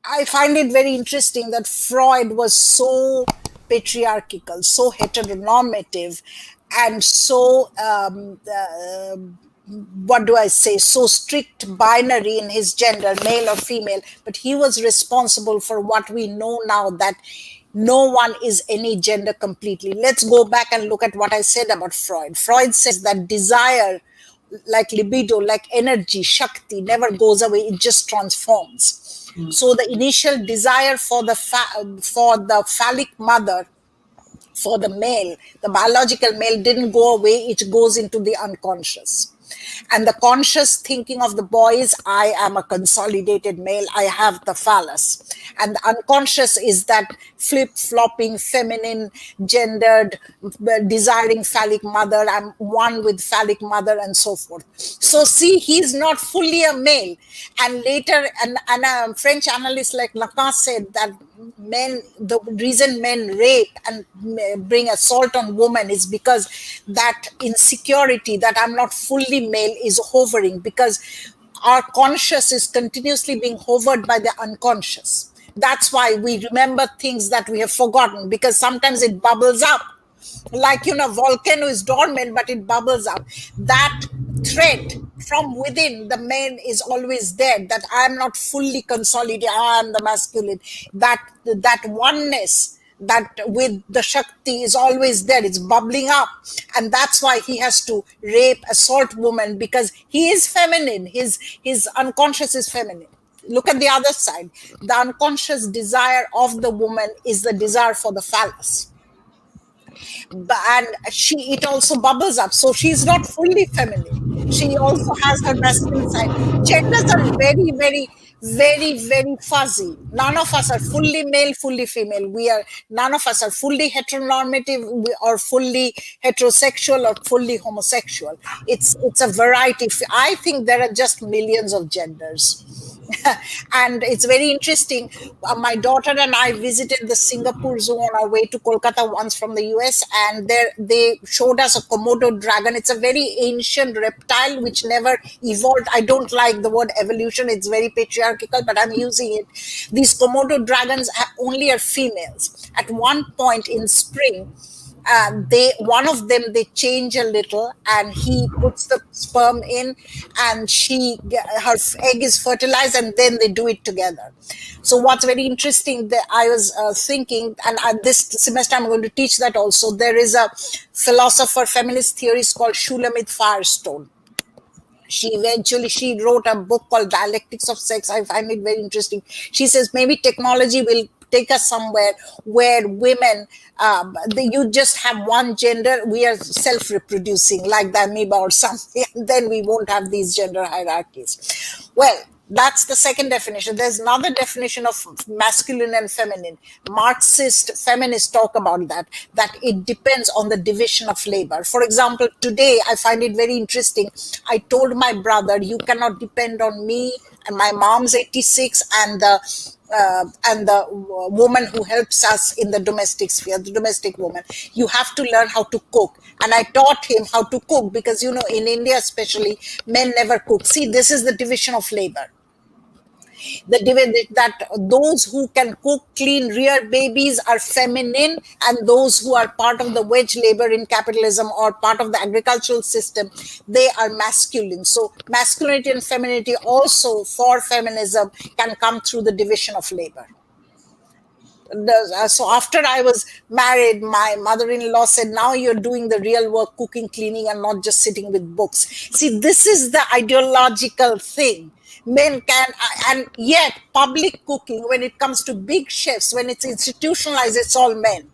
I find it very interesting that Freud was so patriarchal, so heteronormative, and so what do I say, so strict binary in his gender, male or female, but he was responsible for what we know now, that no one is any gender completely. Let's go back and look at what I said about Freud. Freud says that desire, like libido, like energy, Shakti, never goes away, it just transforms. So the initial desire for the phallic mother, for the male, the biological male, didn't go away, it goes into the unconscious. And the conscious thinking of the boy is, I am a consolidated male, I have the phallus. And the unconscious is that flip-flopping, feminine, gendered, desiring phallic mother, I'm one with phallic mother, and so forth. So see, he's not fully a male. And later, and a French analyst like Lacan said that the reason men rape and bring assault on women is because that insecurity that I'm not fully male is hovering, because our conscious is continuously being hovered by the unconscious. That's why we remember things that we have forgotten, because sometimes it bubbles up, like, volcano is dormant but it bubbles up. That threat from within the man is always there, that I am not fully consolidated, I am the masculine. That oneness, that with the Shakti, is always there, it's bubbling up. And that's why he has to rape, assault women, because he is feminine, his unconscious is feminine. Look at the other side. The unconscious desire of the woman is the desire for the phallus, and it also bubbles up, so she's not fully feminine, she also has her masculine side. Genders are very, very, very, very fuzzy. None of us are fully male, fully female. None of us are fully heteronormative or fully heterosexual or fully homosexual. It's a variety. I think there are just millions of genders. And it's very interesting. My daughter and I visited the Singapore Zoo on our way to Kolkata once from the US, and there they showed us a Komodo dragon. It's a very ancient reptile which never evolved. I don't like the word evolution, it's very patriarchal, but I'm using it. These Komodo dragons only are females. At one point in spring, one of them, they change a little, and he puts the sperm in, and her egg is fertilized, and then they do it together. So what's very interesting, that I was thinking, and this semester I'm going to teach that also. There is a philosopher, feminist theorist called Shulamit Firestone. She wrote a book called Dialectics of Sex. I find it very interesting. She says maybe technology will take us somewhere where women, you just have one gender, we are self-reproducing like the amoeba or something, and then we won't have these gender hierarchies. Well, that's the second definition. There's another definition of masculine and feminine. Marxist feminists talk about that it depends on the division of labor. For example, today I find it very interesting. I told my brother, you cannot depend on me, and my mom's 86, and the woman who helps us in the domestic sphere, the domestic woman. You have to learn how to cook. And I taught him how to cook, because, in India especially, men never cook. See, this is the division of labor. That those who can cook, clean, rear babies are feminine, and those who are part of the wage labor in capitalism or part of the agricultural system, they are masculine. So masculinity and femininity also for feminism can come through the division of labor. So after I was married, my mother-in-law said, now you're doing the real work, cooking, cleaning, and not just sitting with books. See, this is the ideological thing. Men can, and yet public cooking, when it comes to big chefs, when it's institutionalized, it's all men.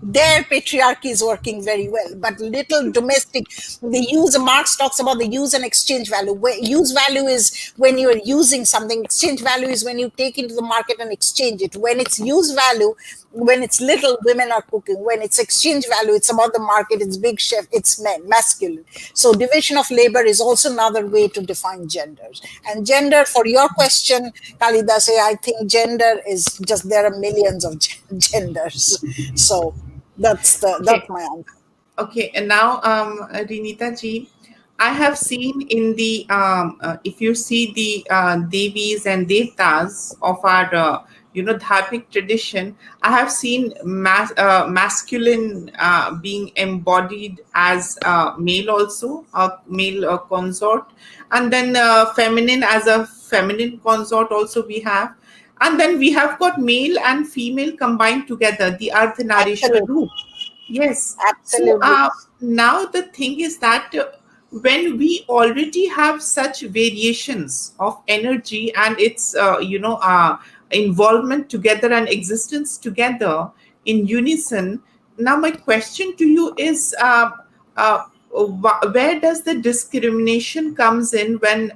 Their patriarchy is working very well, but little domestic, Marx talks about the use and exchange value. Use value is when you're using something, exchange value is when you take into the market and exchange it. When it's use value, when it's little, women are cooking. When it's exchange value, it's about the market, it's big chef, it's men, masculine. So division of labor is also another way to define genders. And gender, for your question, Kalidasi, I think gender is just, there are millions of genders. So that's my answer. Okay, and now, Rinita ji, I have seen in the if you see the devis and devtas of our dharmic tradition, I have seen masculine being embodied as male, also a male consort, and then feminine as a feminine consort also we have, and then we have got male and female combined together, the Ardhanarishwar Absolutely. root. Yes. So Absolutely. now the thing is that when we already have such variations of energy and its involvement together and existence together in unison, now my question to you is, uh, where does the discrimination comes in when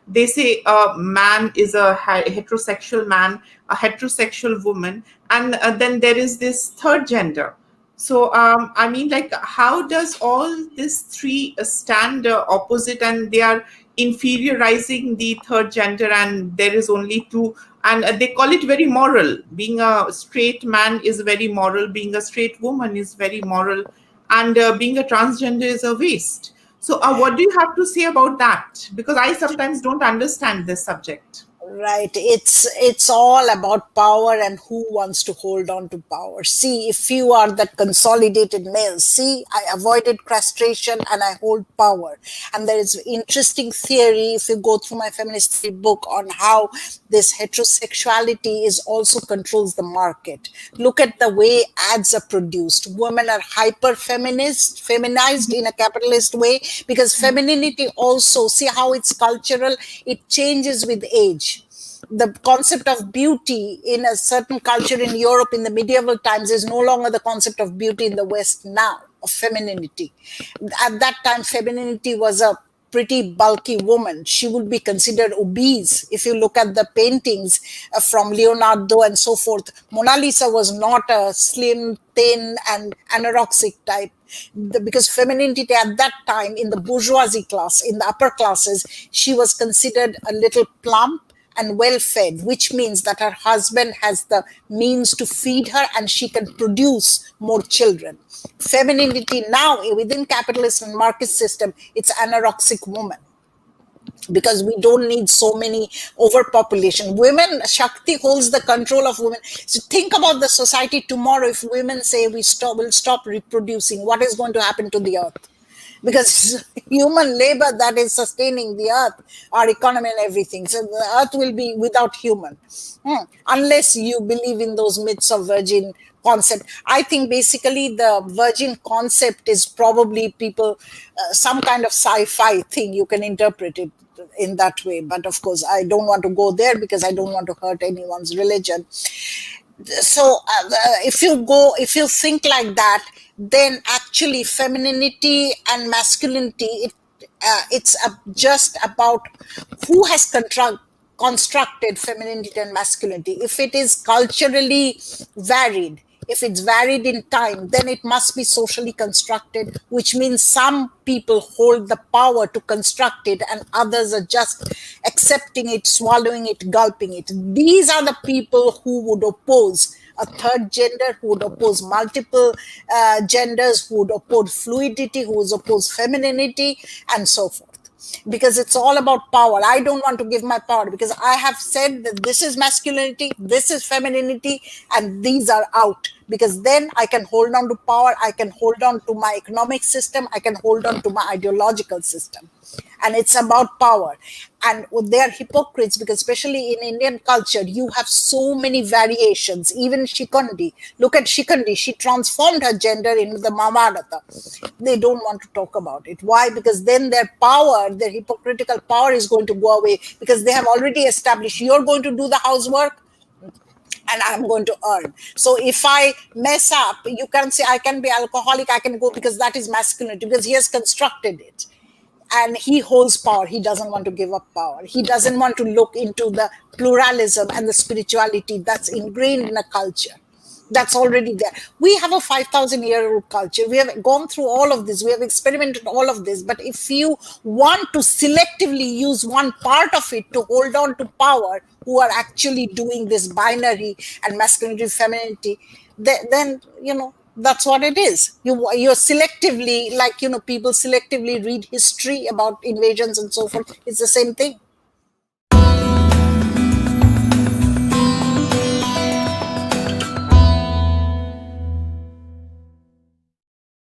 they say a man is a heterosexual man, a heterosexual woman, and then there is this third gender. So, I mean, like, how does all these three stand opposite, and they are inferiorizing the third gender, and there is only two, and they call it very moral. Being a straight man is very moral, being a straight woman is very moral, and being a transgender is a waste. So, what do you have to say about that? Because I sometimes don't understand this subject. Right. It's all about power and who wants to hold on to power. See, if you are that consolidated male, see, I avoided castration and I hold power. And there is interesting theory, if you go through my feminist theory book, on how this heterosexuality is also controls the market. Look at the way ads are produced. Women are hyper feminized in a capitalist way, because femininity also, see how it's cultural, it changes with age. The concept of beauty in a certain culture in Europe in the medieval times is no longer the concept of beauty in the West now, of femininity. At that time, femininity was a pretty bulky woman. She would be considered obese. If you look at the paintings from Leonardo and so forth, Mona Lisa was not a slim, thin, and anorexic type. Because femininity at that time in the bourgeoisie class, in the upper classes, she was considered a little plump and well fed, which means that her husband has the means to feed her and she can produce more children. Femininity now within capitalist and market system, it's anorexic woman, because we don't need so many overpopulation. Women, Shakti holds the control of women. So think about the society tomorrow. If women say we'll stop reproducing, what is going to happen to the earth? Because human labor that is sustaining the earth, our economy and everything. So the earth will be without human. Unless you believe in those myths of virgin concept. I think basically the virgin concept is probably people, some kind of sci-fi thing. You can interpret it in that way. But of course, I don't want to go there because I don't want to hurt anyone's religion. So if you think like that, then actually femininity and masculinity, it's just about who has constructed femininity and masculinity. If it is culturally varied, if it's varied in time, then it must be socially constructed, which means some people hold the power to construct it and others are just accepting it, swallowing it, gulping it. These are the people who would oppose a third gender, who would oppose multiple genders, who would oppose fluidity, who would oppose femininity, and so forth. Because it's all about power. I don't want to give my power, because I have said that this is masculinity, this is femininity, and these are out. Because then I can hold on to power, I can hold on to my economic system, I can hold on to my ideological system. And it's about power. And they are hypocrites, because especially in Indian culture, you have so many variations. Even Shikandi, look at Shikandi, she transformed her gender into the Mahabharata. They don't want to talk about it. Why? Because then their power, their hypocritical power is going to go away, because they have already established you're going to do the housework and I'm going to earn. So if I mess up, you can say I can be alcoholic, I can go, because that is masculinity, because he has constructed it. And he holds power. He doesn't want to give up power. He doesn't want to look into the pluralism and the spirituality that's ingrained in a culture. That's already there. We have a 5,000-year-old culture. We have gone through all of this. We have experimented all of this. But if you want to selectively use one part of it to hold on to power, who are actually doing this binary and masculinity, femininity, then That's what it is. You're selectively, like, people selectively read history about invasions and so forth. It's the same thing.